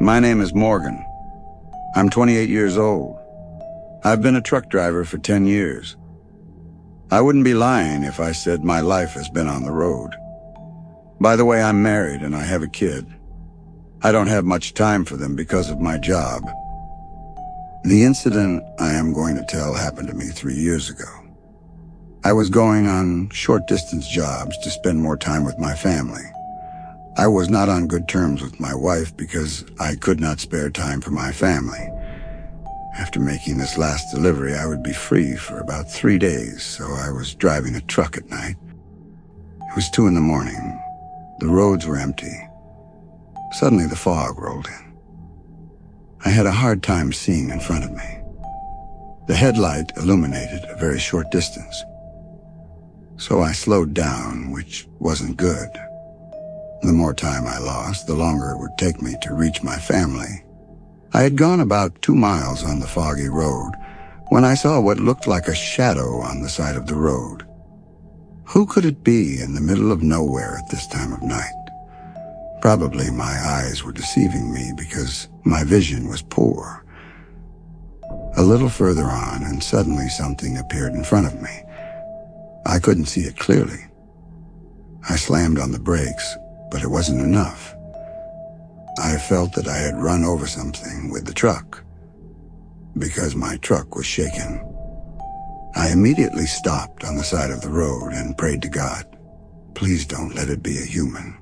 My name is Morgan. I'm 28 years old. I've been a truck driver for 10 years. I wouldn't be lying if I said my life has been on the road. By the way, I'm married and I have a kid. I don't have much time for them because of my job. The incident I am going to tell happened to me 3 years ago. I was going on short-distance jobs to spend more time with my family. I was not on good terms with my wife because I could not spare time for my family. After making this last delivery, I would be free for about 3 days, so I was driving a truck at night. It was 2 a.m. The roads were empty. Suddenly, the fog rolled in. I had a hard time seeing in front of me. The headlight illuminated a very short distance. So I slowed down, which wasn't good. The more time I lost, the longer it would take me to reach my family. I had gone about 2 miles on the foggy road when I saw what looked like a shadow on the side of the road. Who could it be in the middle of nowhere at this time of night? Probably my eyes were deceiving me because my vision was poor. A little further on, and suddenly something appeared in front of me. I couldn't see it clearly. I slammed on the brakes, but it wasn't enough. I felt that I had run over something with the truck, because my truck was shaken. I immediately stopped on the side of the road and prayed to God, please don't let it be a human.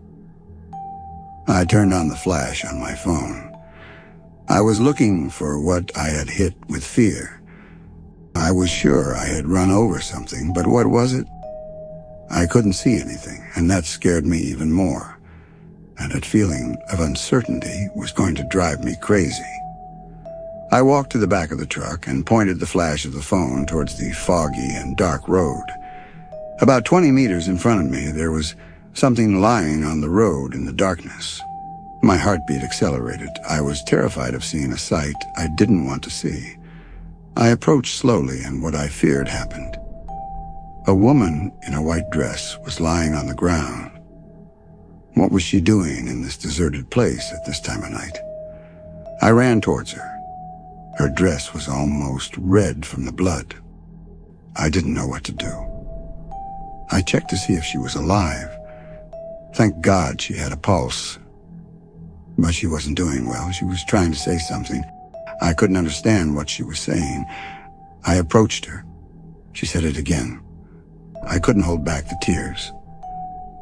I turned on the flash on my phone. I was looking for what I had hit with fear. I was sure I had run over something, but what was it? I couldn't see anything, and that scared me even more. And that feeling of uncertainty was going to drive me crazy. I walked to the back of the truck and pointed the flash of the phone towards the foggy and dark road. About 20 meters in front of me, there was something lying on the road in the darkness. My heartbeat accelerated. I was terrified of seeing a sight I didn't want to see. I approached slowly, and what I feared happened. A woman in a white dress was lying on the ground. What was she doing in this deserted place at this time of night? I ran towards her. Her dress was almost red from the blood. I didn't know what to do. I checked to see if she was alive. Thank God she had a pulse. But she wasn't doing well. She was trying to say something. I couldn't understand what she was saying. I approached her. She said it again. I couldn't hold back the tears.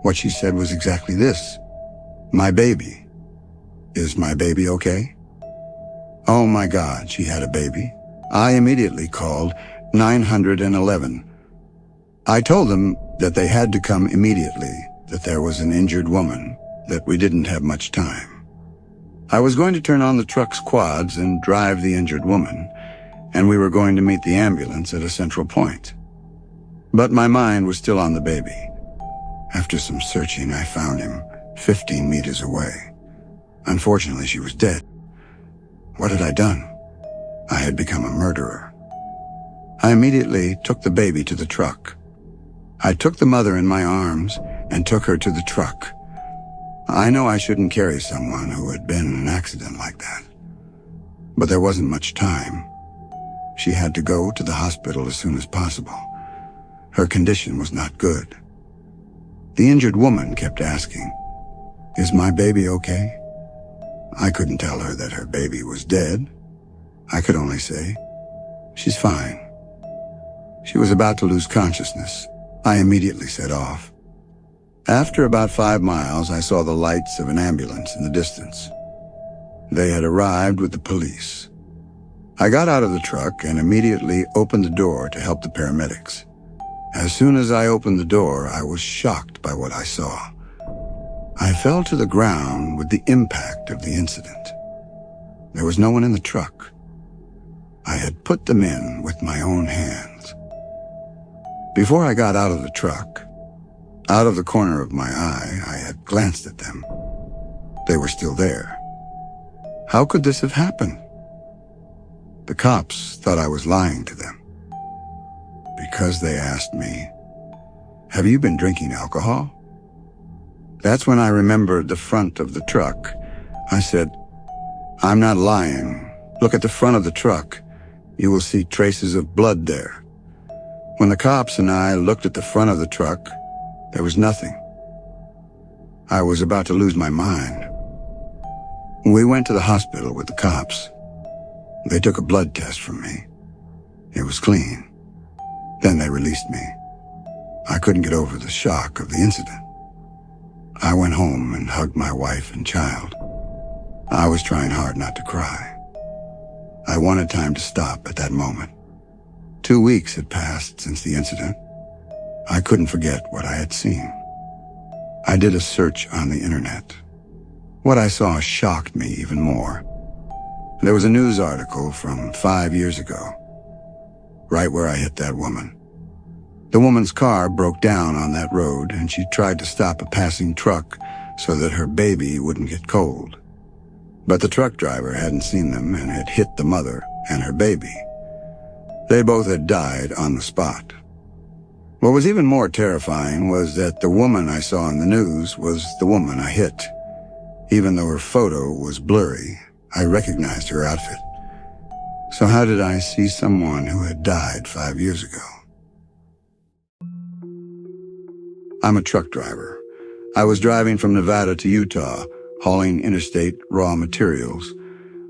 What she said was exactly this. My baby. Is my baby okay? Oh my God, she had a baby. I immediately called 911. I told them that they had to come immediately, that there was an injured woman, that we didn't have much time. I was going to turn on the truck's quads and drive the injured woman, and we were going to meet the ambulance at a central point. But my mind was still on the baby. After some searching, I found him 15 meters away. Unfortunately, she was dead. What had I done? I had become a murderer. I immediately took the baby to the truck. I took the mother in my arms and took her to the truck. I know I shouldn't carry someone who had been in an accident like that. But there wasn't much time. She had to go to the hospital as soon as possible. Her condition was not good. The injured woman kept asking, "Is my baby okay?" I couldn't tell her that her baby was dead. I could only say, "She's fine." She was about to lose consciousness. I immediately set off. After about 5 miles, I saw the lights of an ambulance in the distance. They had arrived with the police. I got out of the truck and immediately opened the door to help the paramedics. As soon as I opened the door, I was shocked by what I saw. I fell to the ground with the impact of the incident. There was no one in the truck. I had put them in with my own hands. Before I got out of the truck, out of the corner of my eye, I had glanced at them. They were still there. How could this have happened? The cops thought I was lying to them, because they asked me, "Have you been drinking alcohol?" That's when I remembered the front of the truck. I said, I'm not lying. Look at the front of the truck. You will see traces of blood there. When the cops and I looked at the front of the truck, there was nothing. I was about to lose my mind. We went to the hospital with the cops. They took a blood test from me. It was clean. Then they released me. I couldn't get over the shock of the incident. I went home and hugged my wife and child. I was trying hard not to cry. I wanted time to stop at that moment. 2 weeks had passed since the incident. I couldn't forget what I had seen. I did a search on the internet. What I saw shocked me even more. There was a news article from 5 years ago, right where I hit that woman. The woman's car broke down on that road, and she tried to stop a passing truck so that her baby wouldn't get cold. But the truck driver hadn't seen them and had hit the mother and her baby. They both had died on the spot. What was even more terrifying was that the woman I saw in the news was the woman I hit. Even though her photo was blurry, I recognized her outfit. So how did I see someone who had died 5 years ago? I'm a truck driver. I was driving from Nevada to Utah, hauling interstate raw materials.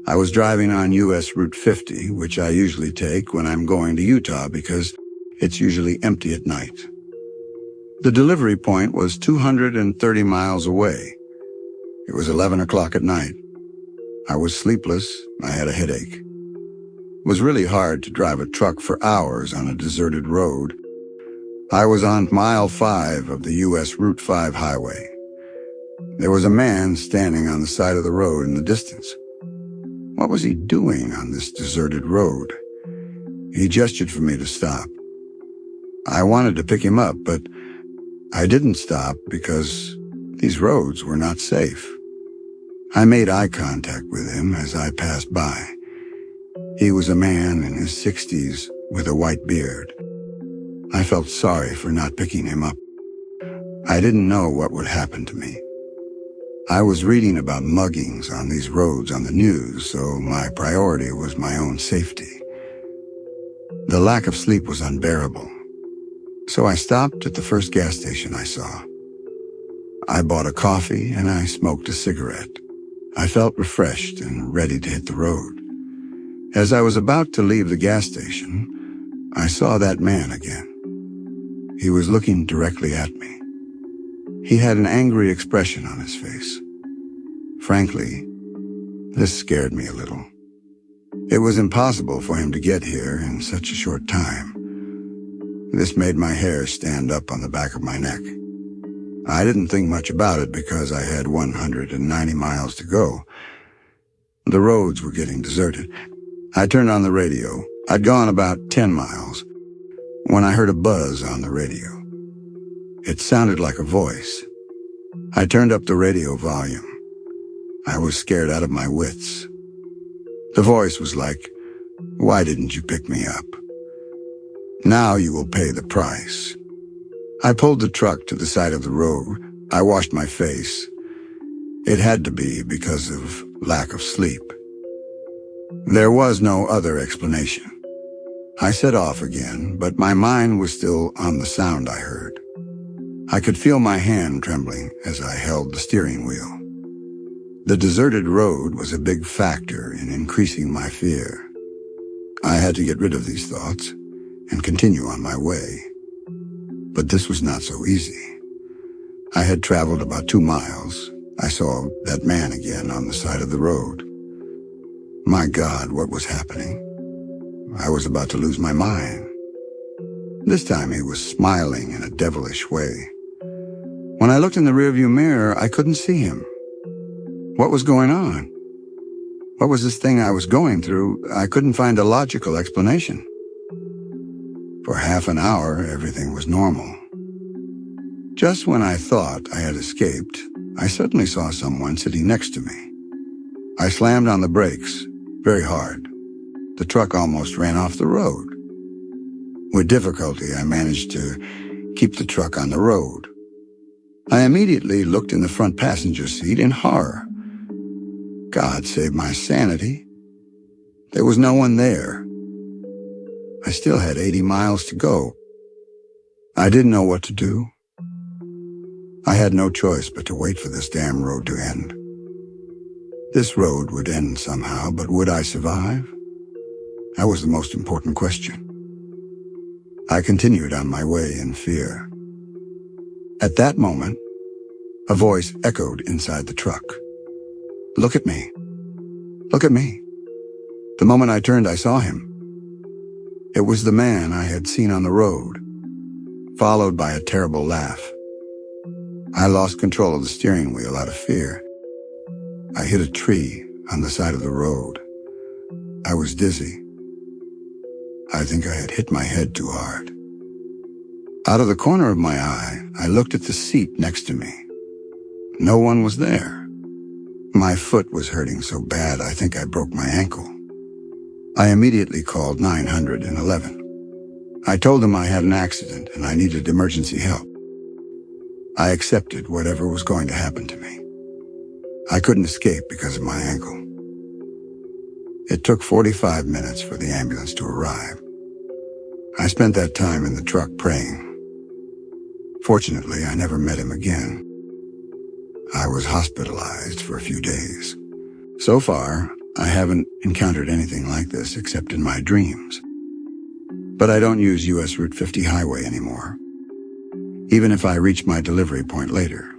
I was driving on US Route 50, which I usually take when I'm going to Utah because it's usually empty at night. The delivery point was 230 miles away. It was 11 o'clock at night. I was sleepless. I had a headache. It was really hard to drive a truck for hours on a deserted road. I was on mile 5 of the US Route 5 highway. There was a man standing on the side of the road in the distance. What was he doing on this deserted road? He gestured for me to stop. I wanted to pick him up, but I didn't stop because these roads were not safe. I made eye contact with him as I passed by. He was a man in his 60s with a white beard. I felt sorry for not picking him up. I didn't know what would happen to me. I was reading about muggings on these roads on the news, so my priority was my own safety. The lack of sleep was unbearable, so I stopped at the first gas station I saw. I bought a coffee and I smoked a cigarette. I felt refreshed and ready to hit the road. As I was about to leave the gas station, I saw that man again. He was looking directly at me. He had an angry expression on his face. Frankly, this scared me a little. It was impossible for him to get here in such a short time. This made my hair stand up on the back of my neck. I didn't think much about it because I had 190 miles to go. The roads were getting deserted. I turned on the radio. I'd gone about 10 miles when I heard a buzz on the radio. It sounded like a voice. I turned up the radio volume. I was scared out of my wits. The voice was like, "Why didn't you pick me up? Now you will pay the price." I pulled the truck to the side of the road. I washed my face. It had to be because of lack of sleep. There was no other explanation. I set off again, but my mind was still on the sound I heard. I could feel my hand trembling as I held the steering wheel. The deserted road was a big factor in increasing my fear. I had to get rid of these thoughts and continue on my way. But this was not so easy. I had traveled about 2 miles. I saw that man again on the side of the road. My God, what was happening? I was about to lose my mind. This time he was smiling in a devilish way. When I looked in the rearview mirror, I couldn't see him. What was going on? What was this thing I was going through? I couldn't find a logical explanation. For half an hour, everything was normal. Just when I thought I had escaped, I suddenly saw someone sitting next to me. I slammed on the brakes very hard. The truck almost ran off the road. With difficulty, I managed to keep the truck on the road. I immediately looked in the front passenger seat in horror. God save my sanity. There was no one there. I still had 80 miles to go. I didn't know what to do. I had no choice but to wait for this damn road to end. This road would end somehow, but would I survive? That was the most important question. I continued on my way in fear. At that moment, a voice echoed inside the truck. "Look at me. Look at me." The moment I turned, I saw him. It was the man I had seen on the road, followed by a terrible laugh. I lost control of the steering wheel out of fear. I hit a tree on the side of the road. I was dizzy. I think I had hit my head too hard. Out of the corner of my eye, I looked at the seat next to me. No one was there. My foot was hurting so bad I think I broke my ankle. I immediately called 911. I told them I had an accident and I needed emergency help. I accepted whatever was going to happen to me. I couldn't escape because of my ankle. It took 45 minutes for the ambulance to arrive. I spent that time in the truck praying. Fortunately, I never met him again. I was hospitalized for a few days. So far, I haven't encountered anything like this except in my dreams. But I don't use US Route 50 highway anymore, even if I reach my delivery point later.